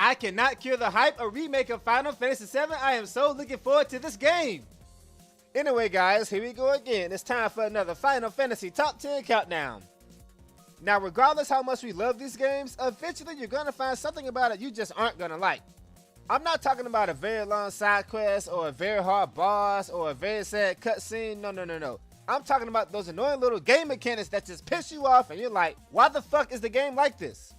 I cannot cure the hype. A remake of Final Fantasy VII. I am so looking forward to this game. Anyway, guys, here we go again. It's time for another Final Fantasy Top 10 Countdown. Now, regardless how much we love these games, eventually you're going to find something about it you just aren't going to like. I'm not talking about a very long side quest or a very hard boss or a very sad cutscene. No. I'm talking about those annoying little game mechanics that just piss you off and you're like, why the fuck is the game like this?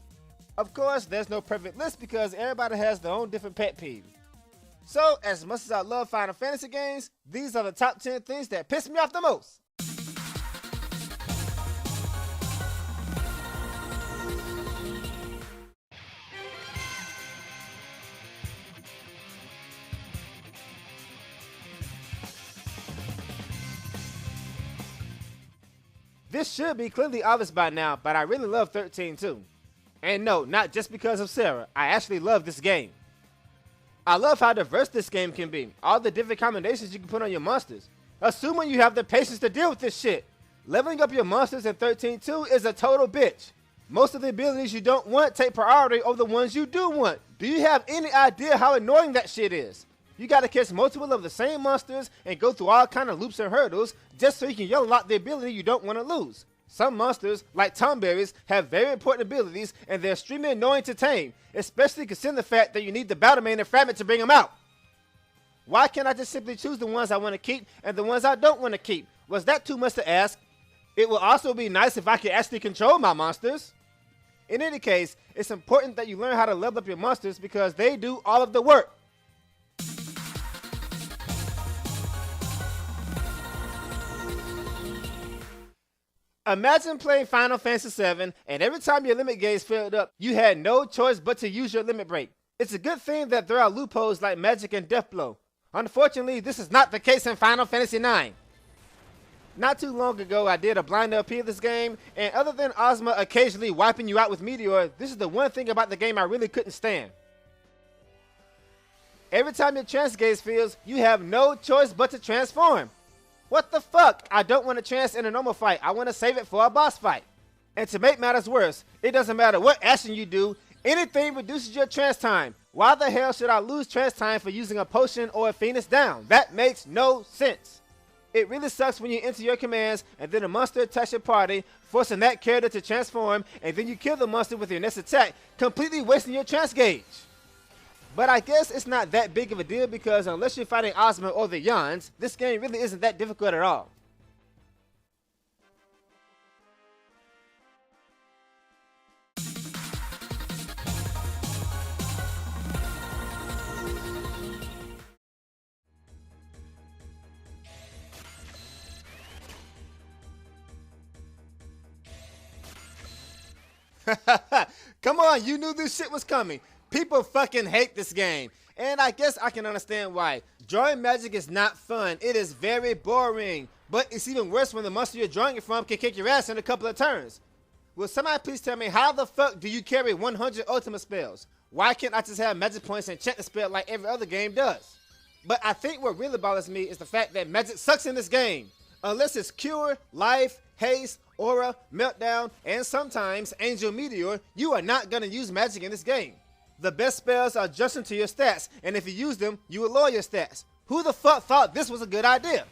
Of course, there's no perfect list because everybody has their own different pet peeves. So, as much as I love Final Fantasy games, these are the top 10 things that piss me off the most. This should be clearly obvious by now, but I really love 13 too. And no, not just because of Sarah, I actually love this game. I love how diverse this game can be, all the different combinations you can put on your monsters. Assuming you have the patience to deal with this shit. Leveling up your monsters in 13.2 is a total bitch. Most of the abilities you don't want take priority over the ones you do want. Do you have any idea how annoying that shit is? You gotta catch multiple of the same monsters and go through all kind of loops and hurdles just so you can unlock the ability you don't want to lose. Some monsters, like tomberries, have very important abilities and they're extremely annoying to tame, especially considering the fact that you need the battle main and fragment to bring them out. Why can't I just simply choose the ones I want to keep and the ones I don't want to keep? Was that too much to ask? It would also be nice if I could actually control my monsters. In any case, it's important that you learn how to level up your monsters because they do all of the work. Imagine playing Final Fantasy VII and every time your limit gauge filled up, you had no choice but to use your limit break. It's a good thing that there are loopholes like magic and death blow. Unfortunately, this is not the case in Final Fantasy IX. Not too long ago, I did a blind LP of this game, and other than Ozma occasionally wiping you out with Meteor, this is the one thing about the game I really couldn't stand. Every time your trance gauge fills, you have no choice but to transform. What the fuck? I don't want to trance in a normal fight. I want to save it for a boss fight. And to make matters worse, it doesn't matter what action you do, anything reduces your trance time. Why the hell should I lose trance time for using a potion or a Phoenix down? That makes no sense. It really sucks when you enter your commands and then a monster attacks your party, forcing that character to transform, and then you kill the monster with your next attack, completely wasting your trance gauge. But I guess it's not that big of a deal because unless you're fighting Ozma or the Yons, this game really isn't that difficult at all. Come on, you knew this shit was coming. People fucking hate this game, and I guess I can understand why. Drawing magic is not fun. It is very boring, but it's even worse when the monster you're drawing it from can kick your ass in a couple of turns. Will somebody please tell me how the fuck do you carry 100 ultimate spells? Why can't I just have magic points and chant the spell like every other game does? But I think what really bothers me is the fact that magic sucks in this game. Unless it's Cure, Life, Haste, Aura, Meltdown, and sometimes Angel Meteor, you are not going to use magic in this game. The best spells are adjusting to your stats, and if you use them, you will lower your stats. Who the fuck thought this was a good idea?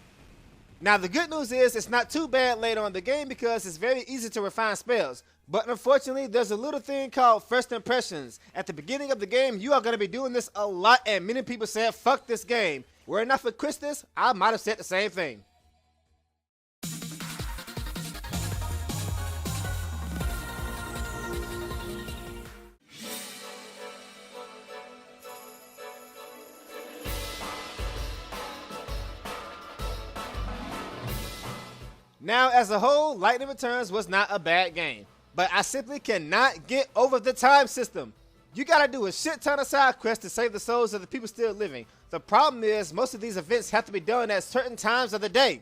Now the good news is it's not too bad later on in the game because it's very easy to refine spells. But unfortunately, there's a little thing called first impressions. At the beginning of the game, you are going to be doing this a lot, and many people said, fuck this game. Were it not for Christus, I might have said the same thing. Now, as a whole, Lightning Returns was not a bad game, but I simply cannot get over the time system. You gotta do a shit ton of side quests to save the souls of the people still living. The problem is, most of these events have to be done at certain times of the day.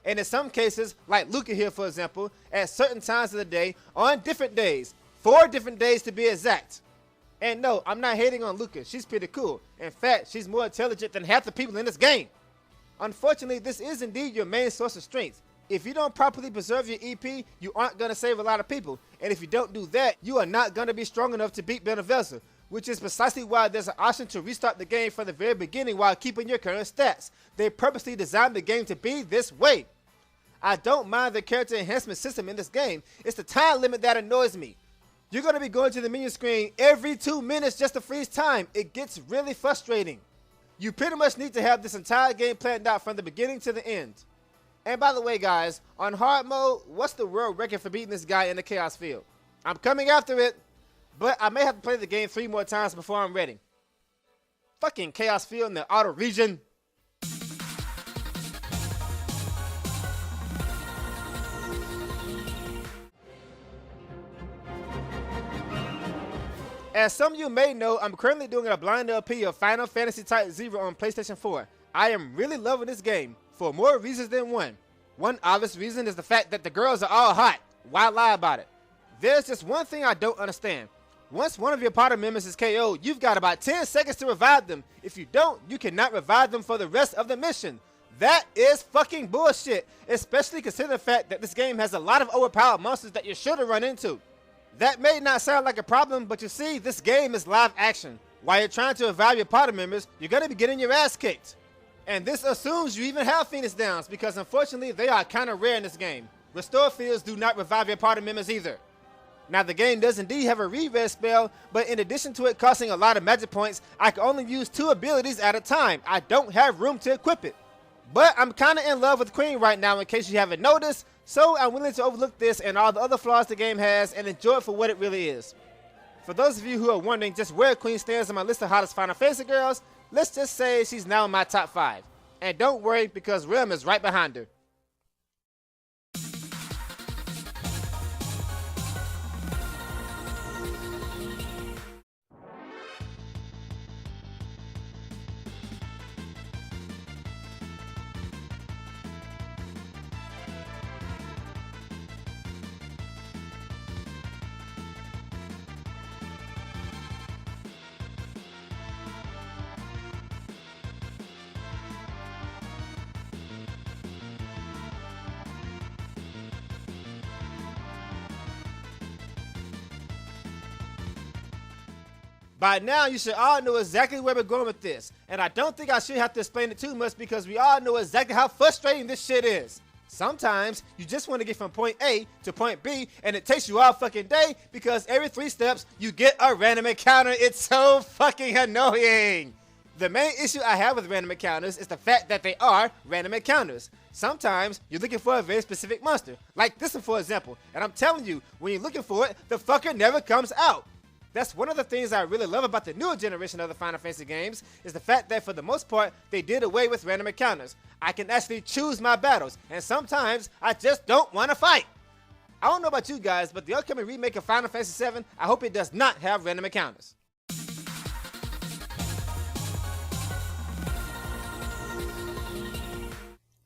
And in some cases, like Luca here for example, at certain times of the day, on different days. 4 different days to be exact. And no, I'm not hating on Luca, she's pretty cool. In fact, she's more intelligent than half the people in this game. Unfortunately, this is indeed your main source of strength. If you don't properly preserve your EP, you aren't going to save a lot of people. And if you don't do that, you are not going to be strong enough to beat Benevezza. which is precisely why there's an option to restart the game from the very beginning while keeping your current stats. They purposely designed the game to be this way. I don't mind the character enhancement system in this game, it's the time limit that annoys me. You're going to be going to the menu screen every 2 minutes just to freeze time. It gets really frustrating. You pretty much need to have this entire game planned out from the beginning to the end. And by the way guys, on hard mode, what's the world record for beating this guy in the Chaos Field? I'm coming after it, but I may have to play the game 3 more times before I'm ready. Fucking Chaos Field in the outer region. As some of you may know, I'm currently doing a blind LP of Final Fantasy Type 0 on PlayStation 4. I am really loving this game, for more reasons than one. One obvious reason is the fact that the girls are all hot. Why lie about it? There's just one thing I don't understand. Once one of your party members is KO'd, you've got about 10 seconds to revive them. If you don't, you cannot revive them for the rest of the mission. That is fucking bullshit, especially considering the fact that this game has a lot of overpowered monsters that you shouldn't run into. That may not sound like a problem, but you see, this game is live action. While you're trying to revive your party members, you're going to be getting your ass kicked. And this assumes you even have Phoenix Downs, because unfortunately they are kind of rare in this game. Restore Fields do not revive your party members either. Now the game does indeed have a re-res spell, but in addition to it costing a lot of magic points, I can only use 2 abilities at a time. I don't have room to equip it. But I'm kind of in love with Queen right now in case you haven't noticed, so I'm willing to overlook this and all the other flaws the game has and enjoy it for what it really is. For those of you who are wondering just where Queen stands on my list of hottest Final Fantasy girls, let's just say she's now in my top 5. And don't worry, because Realm is right behind her. By now, you should all know exactly where we're going with this, and I don't think I should have to explain it too much because we all know exactly how frustrating this shit is. Sometimes, you just want to get from point A to point B, and it takes you all fucking day because every 3 steps, you get a random encounter. It's so fucking annoying. The main issue I have with random encounters is the fact that they are random encounters. Sometimes, you're looking for a very specific monster, like this one for example, and I'm telling you, when you're looking for it, the fucker never comes out. That's one of the things I really love about the newer generation of the Final Fantasy games, is the fact that for the most part, they did away with random encounters. I can actually choose my battles, and sometimes I just don't want to fight. I don't know about you guys, but the upcoming remake of Final Fantasy VII, I hope it does not have random encounters.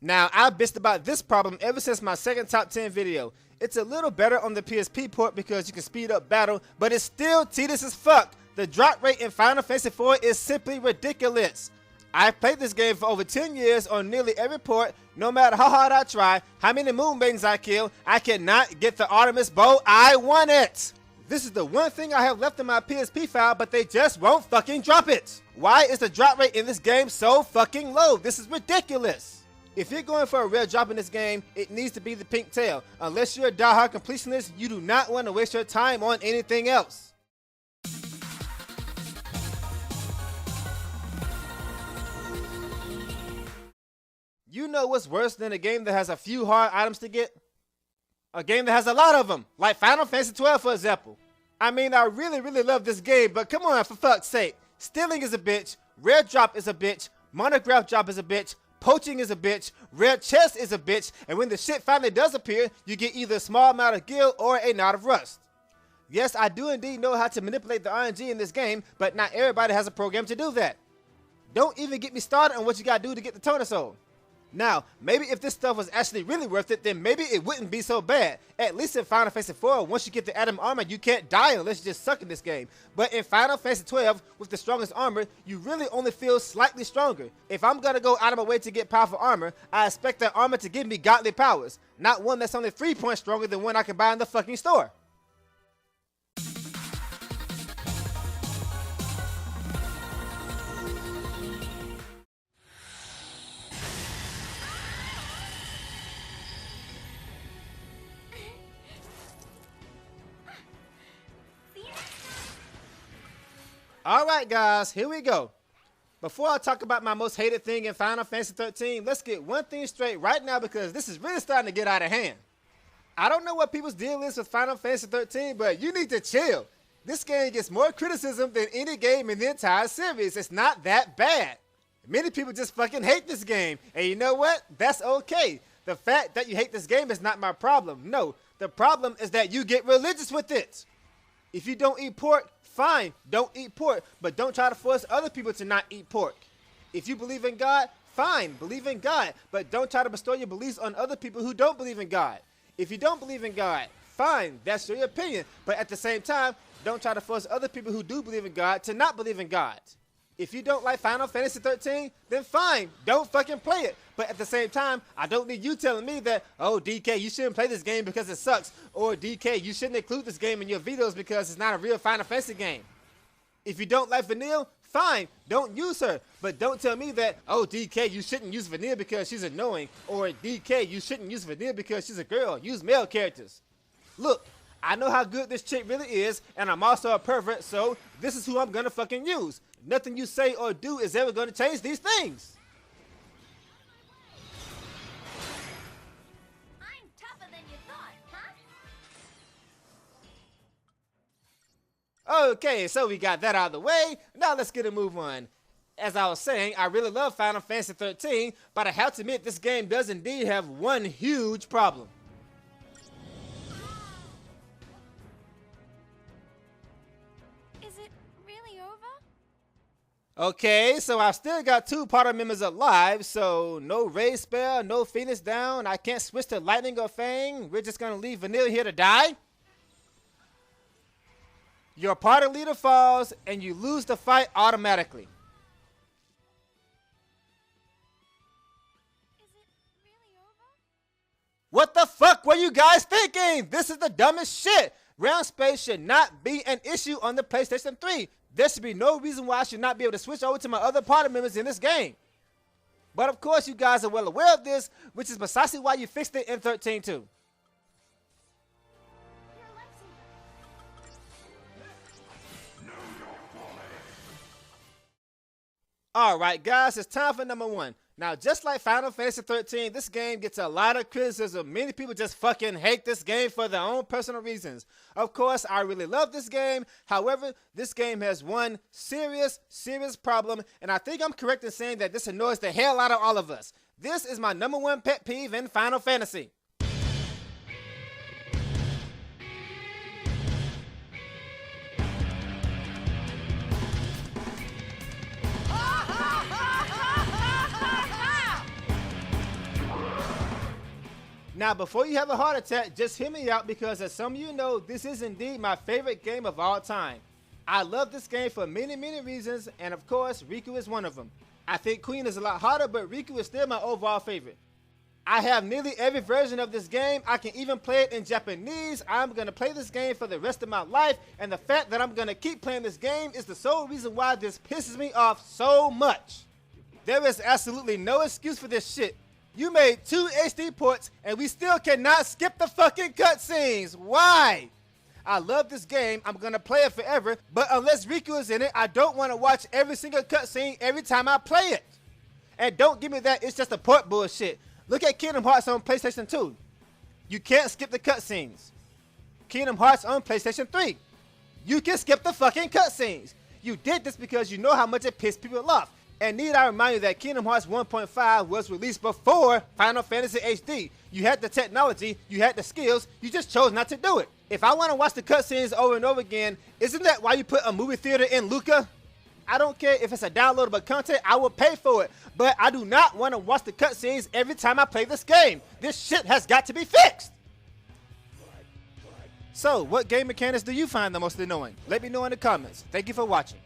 Now, I've bitched about this problem ever since my second top 10 video. It's a little better on the PSP port because you can speed up battle, but it's still tedious as fuck. The drop rate in Final Fantasy IV is simply ridiculous. I've played this game for over 10 years on nearly every port. No matter how hard I try, how many moon maidens I kill, I cannot get the Artemis bow. I want it. This is the one thing I have left in my PSP file, but they just won't fucking drop it. Why is the drop rate in this game so fucking low? This is ridiculous. If you're going for a rare drop in this game, it needs to be the pink tail. Unless you're a diehard completionist, you do not want to waste your time on anything else. You know what's worse than a game that has a few hard items to get? A game that has a lot of them, like Final Fantasy XII for example. I mean, I really love this game, but come on, for fuck's sake. Stealing is a bitch, rare drop is a bitch, monograph drop is a bitch, poaching is a bitch, rare chest is a bitch, and when the shit finally does appear, you get either a small amount of gil or a knot of rust. Yes, I do indeed know how to manipulate the RNG in this game, but not everybody has a program to do that. Don't even get me started on what you gotta do to get the Toner Soul. Now, maybe if this stuff was actually really worth it, then maybe it wouldn't be so bad. At least in Final Fantasy IV, once you get the Atom Armor, you can't die unless you just suck in this game. But in Final Fantasy XII, with the strongest armor, you really only feel slightly stronger. If I'm gonna go out of my way to get powerful armor, I expect that armor to give me godly powers, not one that's only 3 points stronger than one I can buy in the fucking store. Alright guys, here we go. Before I talk about my most hated thing in Final Fantasy 13, let's get one thing straight right now because this is really starting to get out of hand. I don't know what people's deal is with Final Fantasy 13, but you need to chill. This game gets more criticism than any game in the entire series. It's not that bad. Many people just fucking hate this game. And you know what? That's okay. The fact that you hate this game is not my problem. No, the problem is that you get religious with it. If you don't eat pork, fine, don't eat pork, but don't try to force other people to not eat pork. If you believe in God, fine, believe in God, but don't try to bestow your beliefs on other people who don't believe in God. If you don't believe in God, fine, that's your opinion, but at the same time, don't try to force other people who do believe in God to not believe in God. If you don't like Final Fantasy 13, then fine, don't fucking play it. But at the same time, I don't need you telling me that, oh, DK, you shouldn't play this game because it sucks. Or DK, you shouldn't include this game in your videos because it's not a real Final Fantasy game. If you don't like Vanille, fine, don't use her. But don't tell me that, oh, DK, you shouldn't use Vanille because she's annoying. Or DK, you shouldn't use Vanille because she's a girl. Use male characters. Look, I know how good this chick really is, and I'm also a pervert, so this is who I'm gonna fucking use. Nothing you say or do is ever gonna change these things. I'm tougher than you thought, huh? Okay, so we got that out of the way. Now let's get a move on. As I was saying, I really love Final Fantasy 13, but I have to admit this game does indeed have one huge problem. Is it really over? Okay, so I've still got 2 party members alive, so no raid spell, no Phoenix down, I can't switch to Lightning or Fang. We're just gonna leave Vanille here to die. Your party leader falls, and you lose the fight automatically. Is it really over? What the fuck were you guys thinking? This is the dumbest shit. Round space should not be an issue on the PlayStation 3. There should be no reason why I should not be able to switch over to my other party members in this game. But of course you guys are well aware of this, which is precisely why you fixed it in 13 too. Your lifesaver. Alright guys, it's time for number 1. Now just like Final Fantasy 13, this game gets a lot of criticism. Many people just fucking hate this game for their own personal reasons. Of course, I really love this game. However, this game has one serious problem, and I think I'm correct in saying that this annoys the hell out of all of us. This is my number 1 pet peeve in Final Fantasy. Now, before you have a heart attack, just hear me out because as some of you know, this is indeed my favorite game of all time. I love this game for many reasons, and of course, Riku is one of them. I think Queen is a lot harder, but Riku is still my overall favorite. I have nearly every version of this game. I can even play it in Japanese. I'm going to play this game for the rest of my life, and the fact that I'm going to keep playing this game is the sole reason why this pisses me off so much. There is absolutely no excuse for this shit. You made 2 HD ports, and we still cannot skip the fucking cutscenes. Why? I love this game. I'm going to play it forever, but unless Riku is in it, I don't want to watch every single cutscene every time I play it. And don't give me that it's just a port bullshit. Look at Kingdom Hearts on PlayStation 2. You can't skip the cutscenes. Kingdom Hearts on PlayStation 3. You can skip the fucking cutscenes. You did this because you know how much it pissed people off. And need I remind you that Kingdom Hearts 1.5 was released before Final Fantasy HD. You had the technology, you had the skills, you just chose not to do it. If I want to watch the cutscenes over and over again, isn't that why you put a movie theater in Luca? I don't care if it's a downloadable content, I will pay for it. But I do not want to watch the cutscenes every time I play this game. This shit has got to be fixed. So, what game mechanics do you find the most annoying? Let me know in the comments. Thank you for watching.